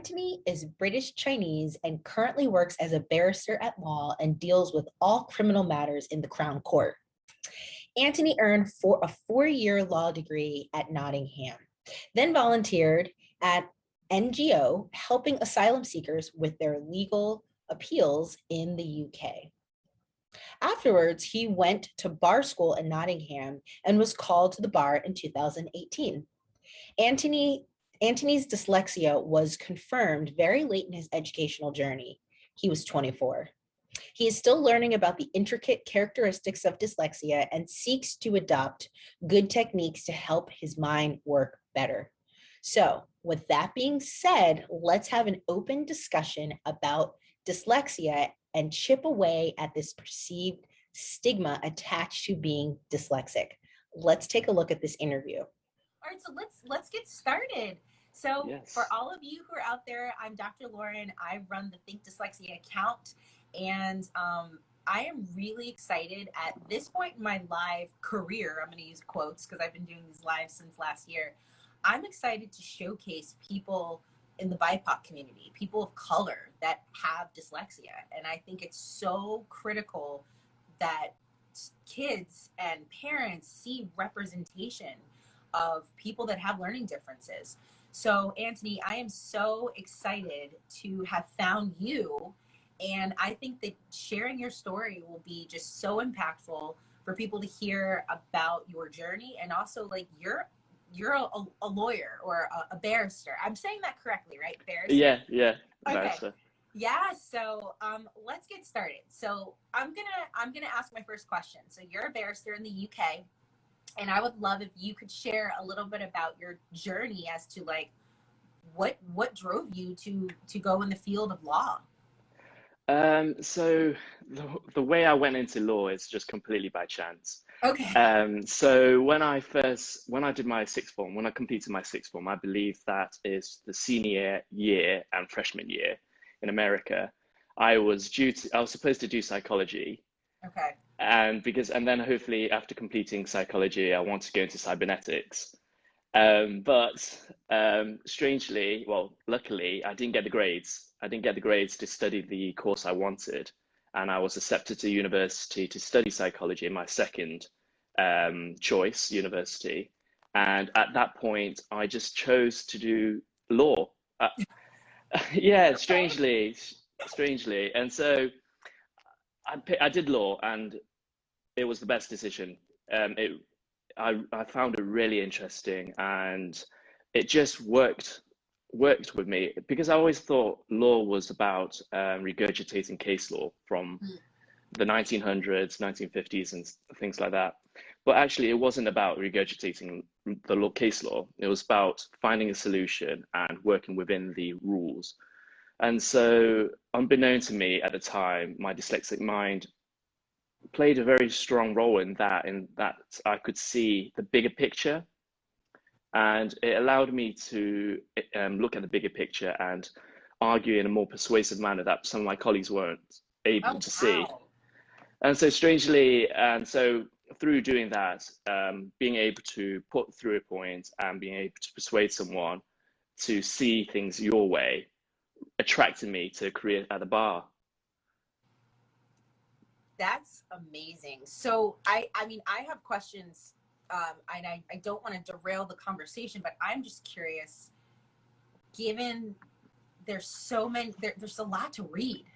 Anthony is British Chinese and currently works as a barrister at law and deals with all criminal matters in the Crown Court. Anthony earned a four-year law degree at Nottingham, then volunteered at NGO helping asylum seekers with their legal appeals in the UK. Afterwards, he went to bar school in Nottingham and was called to the bar in 2018. Anthony's dyslexia was confirmed very late in his educational journey. He was 24. He is still learning about the intricate characteristics of dyslexia and seeks to adopt good techniques to help his mind work better. So, with that being said, let's have an open discussion about dyslexia and chip away at this perceived stigma attached to being dyslexic. Let's take a look at this interview. All right, so let's get started. So For all of you who are out there, I'm Dr. Lauren. I run the Think Dyslexia account, and I am really excited at this point in my live career. I'm going to use quotes because I've been doing these lives since last year. I'm excited to showcase people in the BIPOC community, people of color that have dyslexia. And I think it's so critical that kids and parents see representation of people that have learning differences. So Anthony, I am so excited to have found you. And I think that sharing your story will be just so impactful for people to hear about your journey. And also, like, you're a lawyer or a barrister. I'm saying that correctly, right? Barrister? Yeah. Okay. Barrister. Yeah. So let's get started. So I'm gonna ask my first question. So you're a barrister in the UK, and I would love if you could share a little bit about your journey as to like what drove you to go in the field of law. So the way I went into law is just completely by chance. Okay. So when I did my sixth form, when I completed my sixth form, I believe that is the senior year and freshman year in America. I was supposed to do psychology. Okay. And then hopefully after completing psychology, I want to go into cybernetics. But strangely, well, luckily, I didn't get the grades. I didn't get the grades to study the course I wanted. And I was accepted to university to study psychology in my second choice university. And at that point, I just chose to do law. Yeah, Okay. strangely. And so I did law, and it was the best decision. I found it really interesting, and it just worked with me because I always thought law was about regurgitating case law from the 1900s, 1950s, and things like that. But actually, it wasn't about regurgitating the case law. It was about finding a solution and working within the rules. And so, unbeknown to me at the time, my dyslexic mind played a very strong role in that I could see the bigger picture, and it allowed me to look at the bigger picture and argue in a more persuasive manner that some of my colleagues weren't able to see. And so through doing that, being able to put through a point and being able to persuade someone to see things your way attracted me to a career at the bar. That's amazing. So I mean, I have questions, and I don't want to derail the conversation, but I'm just curious, given there's so many, there's a lot to read.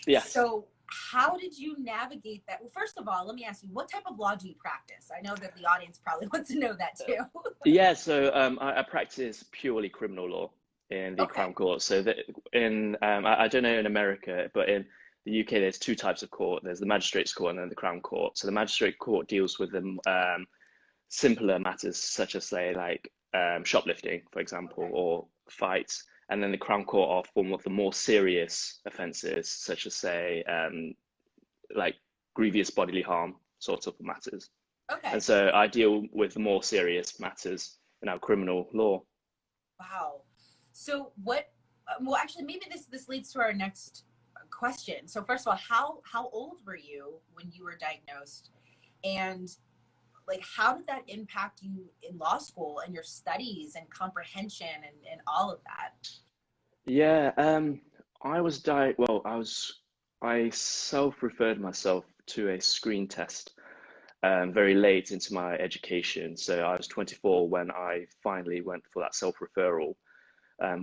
Yes. So how did you navigate that? Well, first of all, let me ask you, what type of law do you practice? I know that the audience probably wants to know that too. Yeah, so I practice purely criminal law in the Crown Court. So that I don't know in America, but in the UK, there's two types of court. There's the magistrates court and then the Crown Court. So the magistrate court deals with the simpler matters, such as say like shoplifting, for example, or fights. And then the Crown Court are for the more serious offences, such as say like grievous bodily harm sort of matters. Okay. And so I deal with the more serious matters in our criminal law. Wow. So what? Well, actually, maybe this leads to our next question. So first of all, how old were you when you were diagnosed, and like how did that impact you in law school and your studies and comprehension and all of that? Yeah, I was well, I self-referred myself to a screen test very late into my education. So I was 24 when I finally went for that self-referral.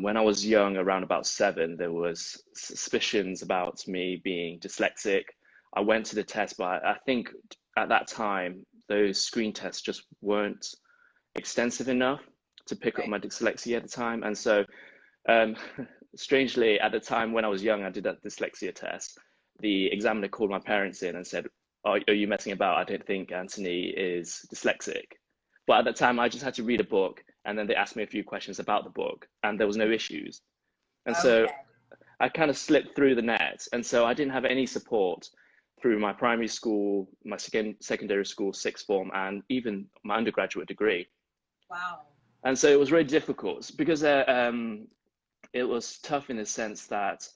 When I was young, around about 7, there was suspicions about me being dyslexic. I went to the test, but I think at that time, those screen tests just weren't extensive enough to pick up Right. my dyslexia at the time. And so, um, strangely, at the time when I was young, I did that dyslexia test. The examiner called my parents in and said, are you messing about? I don't think Anthony is dyslexic. But at that time, I just had to read a book, and then they asked me a few questions about the book, and there was no issues. And so Okay. I kind of slipped through the net. And so I didn't have any support through my primary school, my secondary school, sixth form, and even my undergraduate degree. Wow. And so it was really difficult because it was tough in the sense that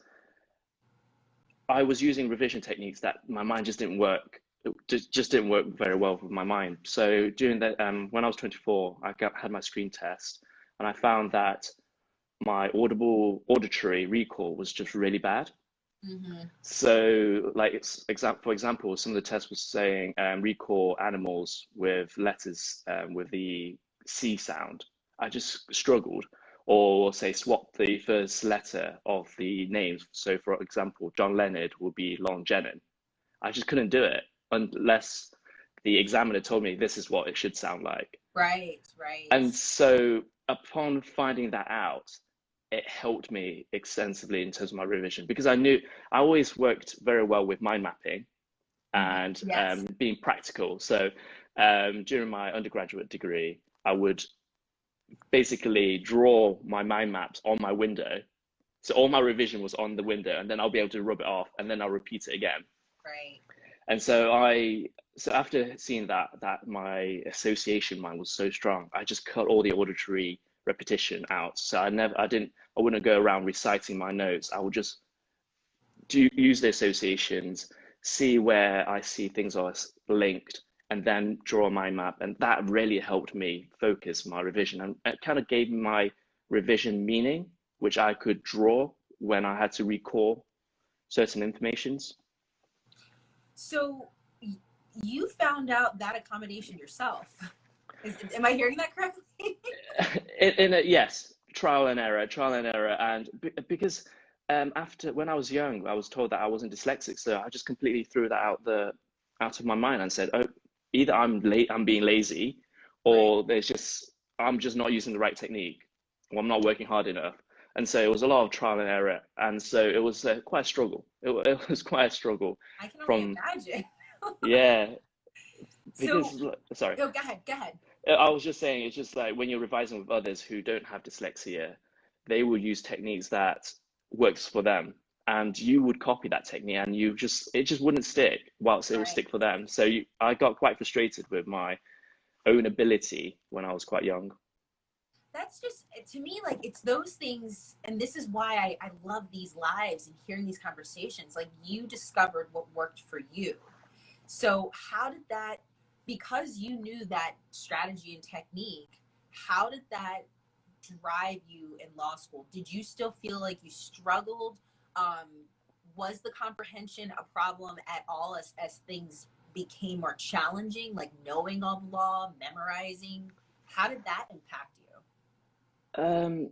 I was using revision techniques that my mind just didn't work. It just didn't work very well with my mind. So during that, when I was 24, had my screen test, and I found that my auditory recall was just really bad. Mm-hmm. So, like, for example, some of the tests was saying recall animals with letters with the C sound. I just struggled. Or say swap the first letter of the names. So, for example, John Leonard would be Long Jenon. I just couldn't do it unless the examiner told me this is what it should sound like. Right, right. And so, upon finding that out, it helped me extensively in terms of my revision because I knew I always worked very well with mind mapping Mm-hmm. and Yes. being practical. So during my undergraduate degree, I would basically draw my mind maps on my window. So all my revision was on the window, and then I'll be able to rub it off, and then I'll repeat it again. Right. And so after seeing that my association mind was so strong, I just cut all the auditory repetition out. So I wouldn't go around reciting my notes. I would just use the associations, see where I see things are linked, and then draw a mind map. And that really helped me focus my revision, and it kind of gave my revision meaning, which I could draw when I had to recall certain informations. So you found out that accommodation yourself. Am I hearing that correctly? Yes, trial and error, and because after when I was young, I was told that I wasn't dyslexic, so I just completely threw that out of my mind and said, "Oh, either I'm being lazy, Right. or I'm just not using the right technique, or I'm not working hard enough." And so it was a lot of trial and error, and so it was quite a struggle. It was quite a struggle I can only from imagine. yeah, So, because sorry. oh, go ahead. Go ahead. I was just saying, it's just like when you're revising with others who don't have dyslexia, they will use techniques that works for them, and you would copy that technique, and it just wouldn't stick, whilst it will Right. stick for them. So I got quite frustrated with my own ability when I was quite young. That's just, to me, like, it's those things. And this is why I love these lives and hearing these conversations. Like, you discovered what worked for you. So, how did that, because you knew that strategy and technique, how did that drive you in law school? Did you still feel like you struggled? Um, was the comprehension a problem at all as things became more challenging, like knowing all the law, memorizing? How did that impact you? Um,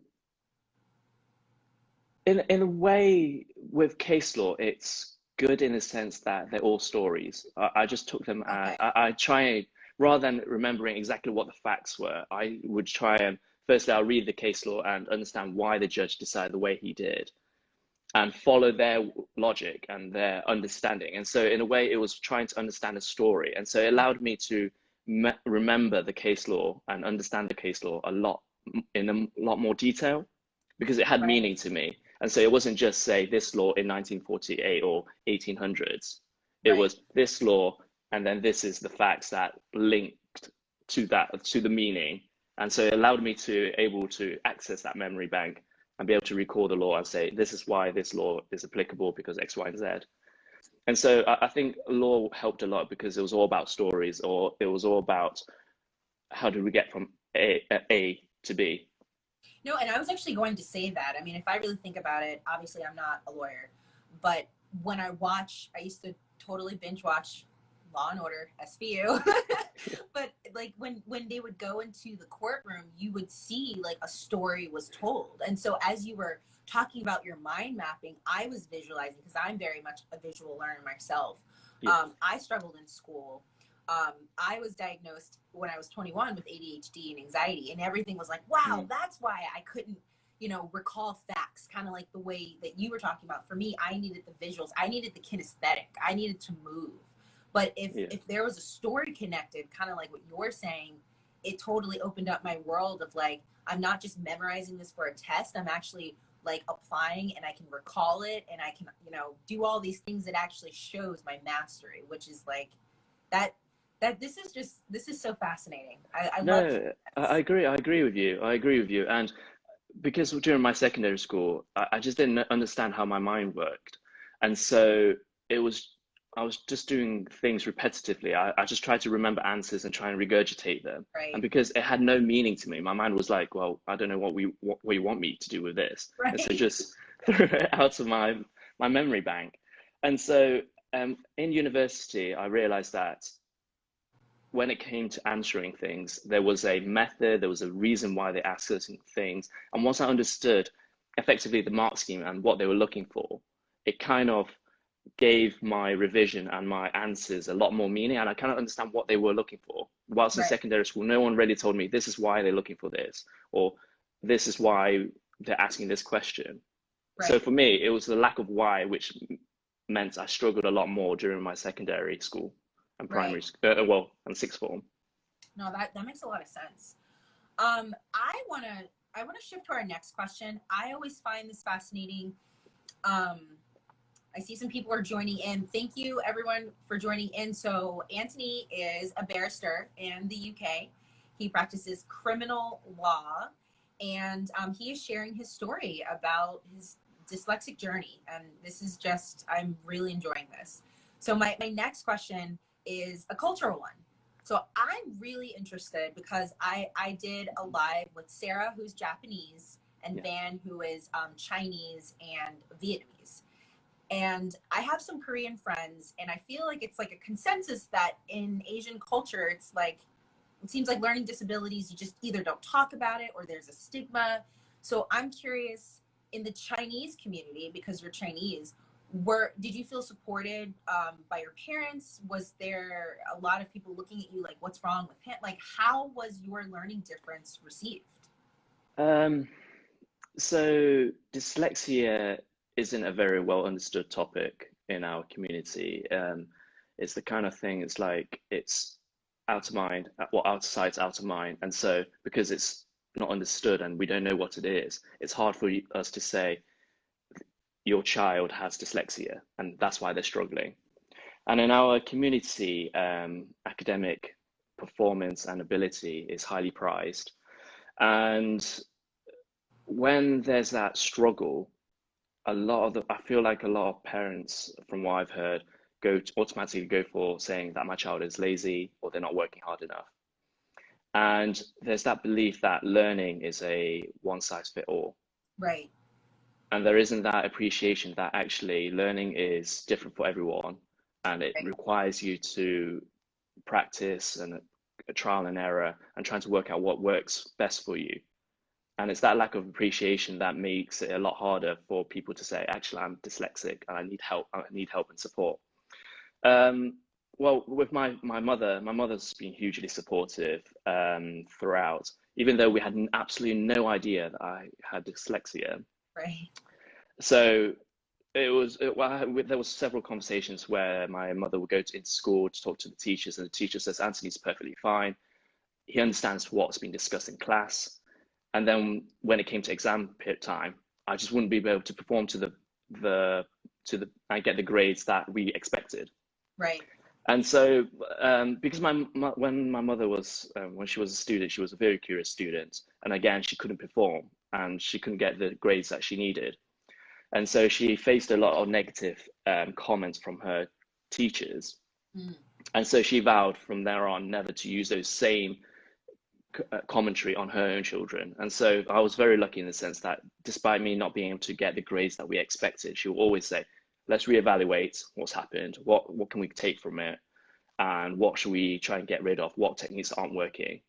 in a way, with case law, it's good in the sense that they're all stories. I just took them. Okay. I try rather than remembering exactly what the facts were. I would try and firstly I'll read the case law and understand why the judge decided the way he did, and follow their logic and their understanding. And so in a way, it was trying to understand a story, and so it allowed me to remember the case law and understand the case law in a lot more detail because it had Right. meaning to me. And so it wasn't just say this law in 1948 or 1800s. It Right. was this law, and then this is the facts that linked to the meaning. And so it allowed me to able to access that memory bank and be able to recall the law and say, this is why this law is applicable because X, Y, and Z. And so I think law helped a lot because it was all about stories, or it was all about how do we get from A to B. No, and I was actually going to say that. I mean, if I really think about it, obviously I'm not a lawyer, but when I used to totally binge watch Law and Order, SVU. But like when they would go into the courtroom, you would see like a story was told. And so as you were talking about your mind mapping, I was visualizing, because I'm very much a visual learner myself. Yes. I struggled in school. I was diagnosed when I was 21 with ADHD and anxiety, and everything was like, wow, that's why I couldn't, recall facts, kind of like the way that you were talking about. For me, I needed the visuals. I needed the kinesthetic. I needed to move. But if there was a story connected, kind of like what you're saying, it totally opened up my world of like, I'm not just memorizing this for a test. I'm actually like applying, and I can recall it, and I can, do all these things that actually shows my mastery, which is like that this is so fascinating. I love it. I agree with you. And because during my secondary school, I just didn't understand how my mind worked. And so I was just doing things repetitively. I just tried to remember answers and try and regurgitate them. Right. And because it had no meaning to me, my mind was like, well, I don't know what you want me to do with this. Right. And so just threw it out of my memory bank. And so in university, I realized that when it came to answering things, there was a method, there was a reason why they asked certain things. And once I understood effectively the mark scheme and what they were looking for, it kind of gave my revision and my answers a lot more meaning, and I kind of understand what they were looking for. Whilst in secondary school, no one really told me this is why they're looking for this, or this is why they're asking this question. Right. So for me, it was the lack of why, which meant I struggled a lot more during my secondary school and primary, and sixth form. No, that makes a lot of sense. I want to shift to our next question. I always find this fascinating. I see some people are joining in. Thank you everyone for joining in. So Anthony is a barrister in the UK. He practices criminal law, and he is sharing his story about his dyslexic journey. And this is just, I'm really enjoying this. So my next question is a cultural one. So I'm really interested because I did a live with Sarah, who's Japanese, and Van, who is Chinese and Vietnamese. And I have some Korean friends, and I feel like it's like a consensus that in Asian culture, it's like, it seems like learning disabilities, you just either don't talk about it or there's a stigma. So I'm curious, in the Chinese community, because you're Chinese, did you feel supported by your parents? Was there a lot of people looking at you like, what's wrong with him? Like, how was your learning difference received? So dyslexia isn't a very well understood topic in our community. It's the kind of thing, it's like, it's out of mind, out of sight, out of mind. And so because it's not understood and we don't know what it is, it's hard for us to say your child has dyslexia and that's why they're struggling. And in our community, academic performance and ability is highly prized. And when there's that struggle, I feel like a lot of parents, from what I've heard, automatically go for saying that my child is lazy or they're not working hard enough. And there's that belief that learning is a one size fit all. Right. And there isn't that appreciation that actually learning is different for everyone. And it requires you to practice and a trial and error and trying to work out what works best for you. And it's that lack of appreciation that makes it a lot harder for people to say, actually, I'm dyslexic and I need help and support. Well, with my mother's been hugely supportive throughout, even though we had absolutely no idea that I had dyslexia. Right. So there was several conversations where my mother would go into school to talk to the teachers, and the teacher says, Anthony's perfectly fine. He understands what's been discussed in class. And then when it came to exam time, I just wouldn't be able to perform and get the grades that we expected. Right. And so, because when my mother was, when she was a student, she was a very curious student. And again, she couldn't perform and she couldn't get the grades that she needed. And so she faced a lot of negative comments from her teachers. And so she vowed from there on never to use those same commentary on her own children. And so I was very lucky in the sense that despite me not being able to get the grades that we expected, she will always say, let's reevaluate what's happened, what can we take from it, and what should we try and get rid of, what techniques aren't working,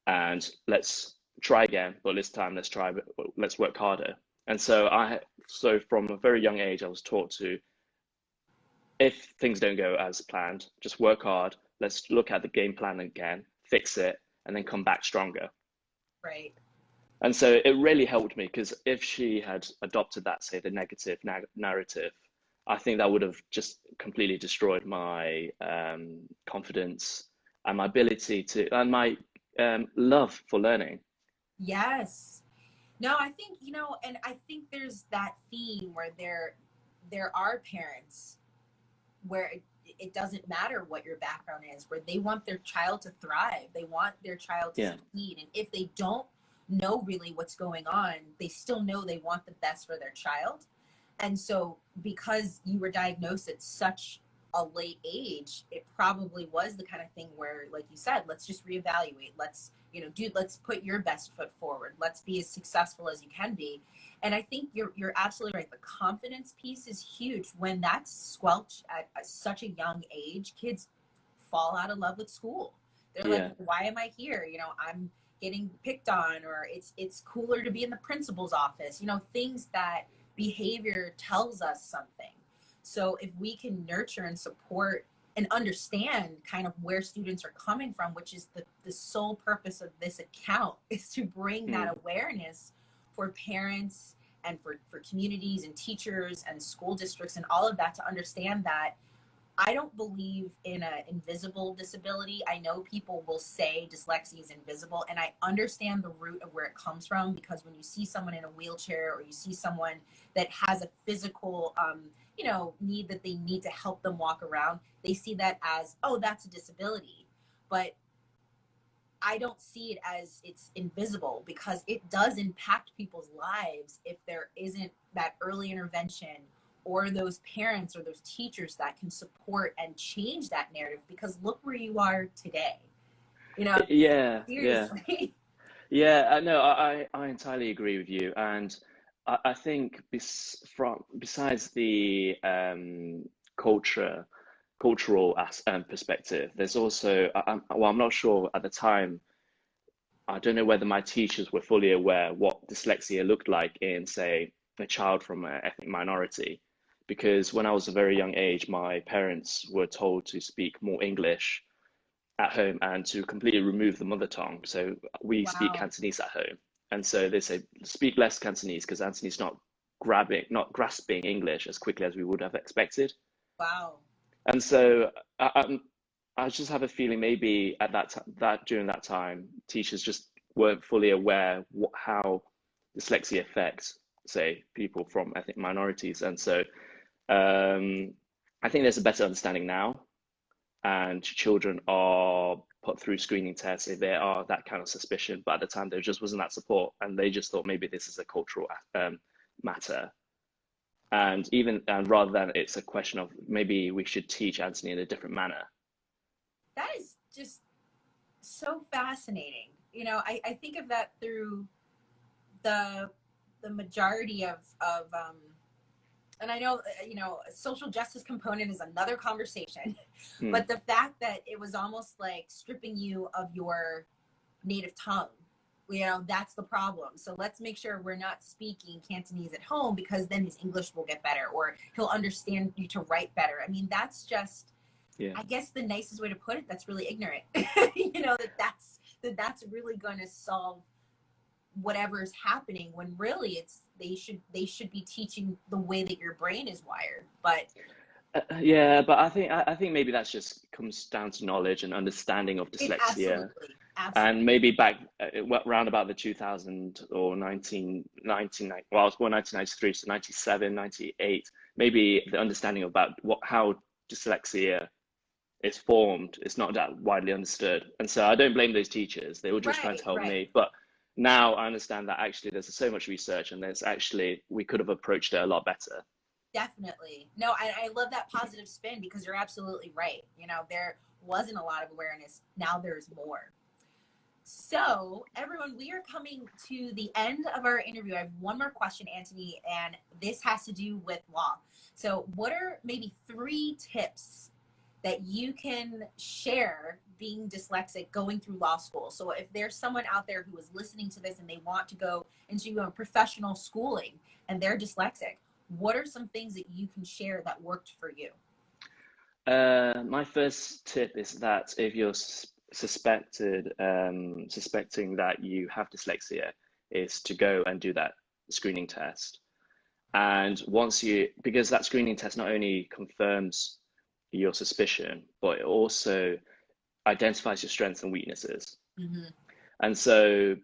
and let's try again, but this time let's work harder. And so so from a very young age, I was taught to, if things don't go as planned, just work hard, let's look at the game plan again, fix it, and then come back stronger. Right. And so it really helped me, because if she had adopted that, say, the negative narrative, I think that would have just completely destroyed my confidence and my ability and my love for learning. Yes. No, I think, and I think there's that theme where there are parents where it doesn't matter what your background is, where they want their child to thrive. They want their child to succeed. And if they don't know really what's going on, they still know they want the best for their child. And so because you were diagnosed at such a late age, it probably was the kind of thing where, like you said, let's just reevaluate. Let's, let's put your best foot forward. Let's be as successful as you can be. And I think you're absolutely right. The confidence piece is huge. When that's squelched at such a young age, kids fall out of love with school. They're like, why am I here? I'm getting picked on, or it's cooler to be in the principal's office, things that behavior tells us something. So if we can nurture and support and understand kind of where students are coming from, which is the sole purpose of this account, is to bring that awareness for parents and for communities and teachers and school districts and all of that, to understand that I don't believe in an invisible disability. I know people will say dyslexia is invisible, and I understand the root of where it comes from, because when you see someone in a wheelchair, or you see someone that has a physical need that they need to help them walk around, they see that as, oh, that's a disability. But I don't see it as it's invisible, because it does impact people's lives if there isn't that early intervention, or those parents or those teachers that can support and change that narrative. Because look where you are today, seriously. No, I entirely agree with you. And I think besides the cultural perspective, there's also, I'm not sure at the time, I don't know whether my teachers were fully aware what dyslexia looked like in, say, a child from an ethnic minority. Because when I was a very young age, my parents were told to speak more English at home and to completely remove the mother tongue. So we speak Cantonese at home. And so they say, speak less Cantonese, because Anthony's not grasping English as quickly as we would have expected. Wow. And so I just have a feeling maybe at during that time, teachers just weren't fully aware how dyslexia affects, say, people from ethnic minorities. And so I think there's a better understanding now, and children are put through screening tests if there are that kind of suspicion. But at the time, there just wasn't that support, and they just thought maybe this is a cultural matter. And rather than it's a question of maybe we should teach Anthony in a different manner. That is just so fascinating. I think of that through the majority of and I know, social justice component is another conversation, but the fact that it was almost like stripping you of your native tongue, that's the problem. So let's make sure we're not speaking Cantonese at home, because then his English will get better, or he'll understand you to write better. I mean, that's just, I guess the nicest way to put it, that's really ignorant. That's really going to solve whatever is happening, when really they should be teaching the way that your brain is wired. But but I think maybe that's just comes down to knowledge and understanding of dyslexia. Absolutely. And maybe back around about the 2000 or 1990, well, I was born 1993, so 97, 98, maybe the understanding about how dyslexia is formed is not that widely understood. And so I don't blame those teachers. They were just trying to help me. But now I understand that actually there's so much research, and we could have approached it a lot better. Definitely. No, I love that positive spin, because you're absolutely right. There wasn't a lot of awareness. Now there's more. So, everyone, we are coming to the end of our interview. I have one more question, Anthony, and this has to do with law. So, what are maybe 3 tips that you can share being dyslexic going through law school? So, if there's someone out there who is listening to this and they want to go into professional schooling and they're dyslexic, what are some things that you can share that worked for you? My first tip is that if you're suspecting that you have dyslexia, is to go and do that screening test. And because that screening test not only confirms your suspicion, but it also identifies your strengths and weaknesses. Mm-hmm. And so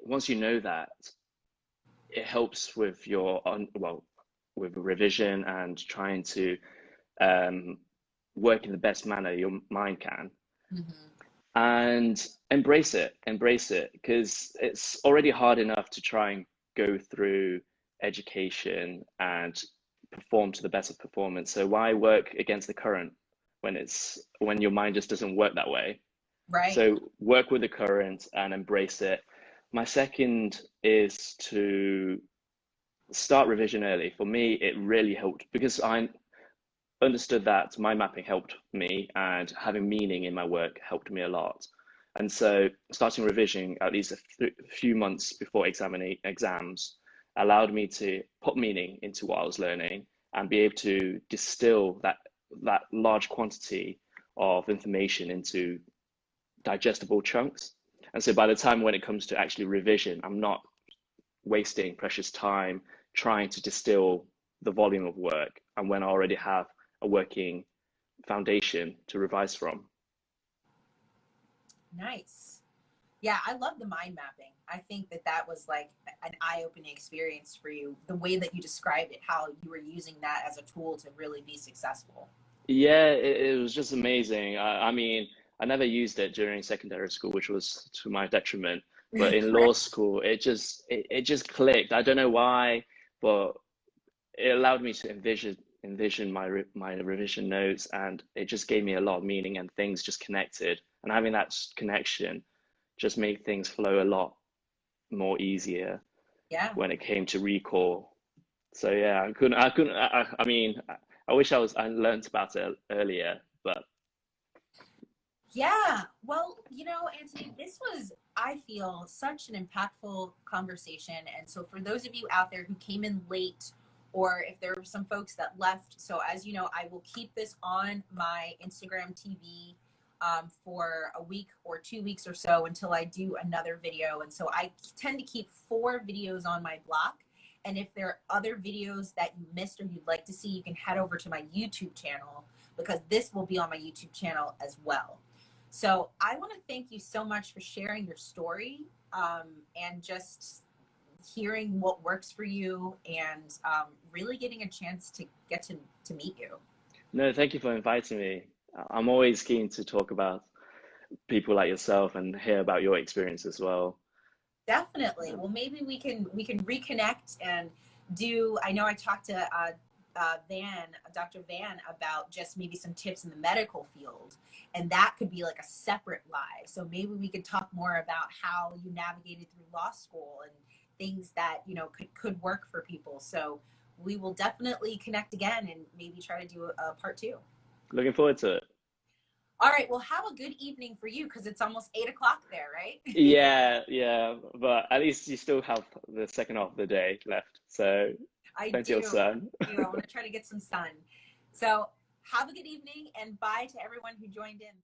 once you know that, it helps with with revision and trying to work in the best manner your mind can. Mm-hmm. And embrace it, because it's already hard enough to try and go through education and perform to the best of performance. So why work against the current when your mind just doesn't work that way? Right. So work with the current and embrace it. My second is to start revision early. For me, it really helped because I understood that mind mapping helped me and having meaning in my work helped me a lot. And so starting revision at least a few months before exams allowed me to put meaning into what I was learning and be able to distill that large quantity of information into digestible chunks. And so by the time when it comes to actually revision, I'm not wasting precious time trying to distill the volume of work, and when I already have a working foundation to revise from. Nice. Yeah, I love the mind mapping. I think that was like an eye-opening experience for you, the way that you described it, how you were using that as a tool to really be successful. Yeah, it was just amazing. I mean, I never used it during secondary school, which was to my detriment. But in law school, it just clicked. I don't know why, but it allowed me to envision my revision notes, and it just gave me a lot of meaning, and things just connected. And having that connection just made things flow a lot more easier. Yeah. When it came to recall. So yeah, I mean, I wish I learned about it earlier, but. Yeah, well, Anthony, this was, I feel, such an impactful conversation. And so for those of you out there who came in late, or if there were some folks that left, so as you know, I will keep this on my Instagram TV for a week or 2 weeks or so until I do another video. And so I tend to keep 4 videos on my block. And if there are other videos that you missed or you'd like to see, you can head over to my YouTube channel, because this will be on my YouTube channel as well. So I want to thank you so much for sharing your story and just hearing what works for you, and really getting a chance to get to meet you. No, thank you for inviting me. I'm always keen to talk about people like yourself and hear about your experience as well. Definitely. Well, maybe we can reconnect and do. I know I talked to Dr. Van, about just maybe some tips in the medical field, and that could be like a separate live. So maybe we could talk more about how you navigated through law school and things that could work for people. So we will definitely connect again and maybe try to do a part 2. Looking forward to it. All right. Well, have a good evening for you, because it's almost 8 o'clock there, right? Yeah. But at least you still have the second half of the day left. So plenty of sun. I want to try to get some sun. So have a good evening, and bye to everyone who joined in.